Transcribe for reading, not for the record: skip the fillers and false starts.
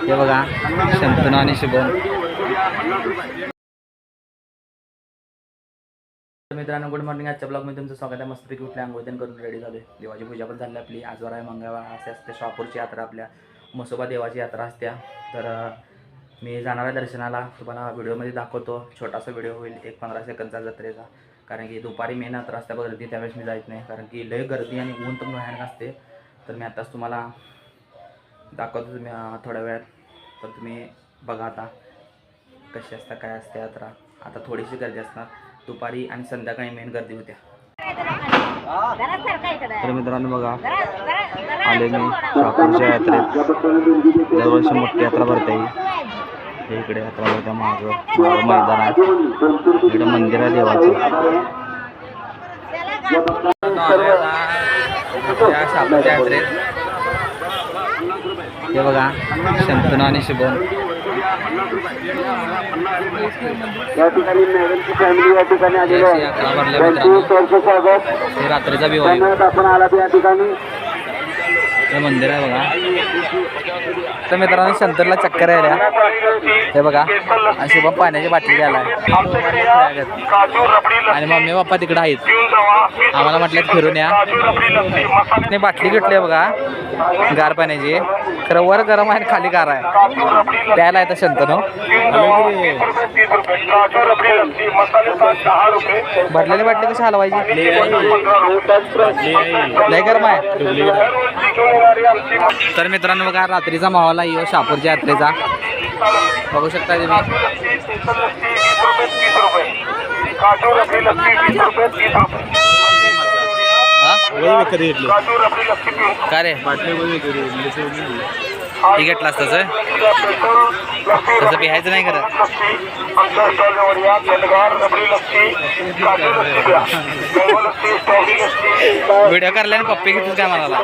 हे बघा शंतनू आणि शुभम. मित्रांनो गुड मॉर्निंग. आजच्या ब्लॉगमध्ये तुमचं स्वागत आहे. मस्तपैकी उठले, आंघोळीतून करून रेडी झाले. देवाची पूजा पण झाली आपली. आजवर आहे मंगळवार. असे असते शहापूरची यात्रा, आपल्या म्हसोबा देवाची यात्रा असते. तर मी जाणार आहे दर्शनाला. तुम्हाला व्हिडिओमध्ये दाखवतो. छोटासा व्हिडिओ होईल, 1-15 सेकंदचा जत्रेचा. कारण की दुपारी मेन यात्रा असते गर्दी, त्यावेळेस मी जायच नाही. कारण की लय गर्दी आणि ऊन पण भयानक असते. तर मी आताच तुम्हाला दाखवतो तुम्ही थोड्या वेळात. तर तुम्ही बघा आता कशी असतं, काय असते यात्रा. आता थोडीशी गर्दी असणार दुपारी आणि संध्याकाळी मेन गर्दी होत्या. तर मित्रांनो बघा, आले मी शहापूरच्या यात्रेत. दरवर्षी मोठी यात्रा भरते. इकडे यात्रा भरते, मागं मैदान आहे, इकडे मंदिर आहे देवाचं. शहापूरच्या यात्रेत हे बघा शंतनू आणि शुभम. या ठिकाणी मॅडमची फॅमिली या ठिकाणी आलेली आहे. हे रात्रीचा व्यू आहे. आपण आला या ठिकाणी हे मंदिर आहे बघा. तर मित्रांनो शंतनूला चक्कर आल्या, हे बघा. आणि शुभम पाण्याची बाटली घ्यायला आणि मम्मी पप्पा तिकडे आहेत. आम्हाला म्हटलं फिरून या. नाही बाटली घेतली बघा गार पाण्याची. खरं वर गरम आहे, खाली गार आहे. प्यायला येतं शंतनू. भरलेली बाटली कशी हलवायची? लय गरम आहे. तर मित्रांनो बघा रात्रीचा माहोल आहे शहापूरच्या यात्रेचा. बघू शकता तुम्ही. का रे ती घेतला तसं पिहायचं नाही खरं. व्हिडिओ करल्याने पप्पी घेतलीच काय म्हणाला.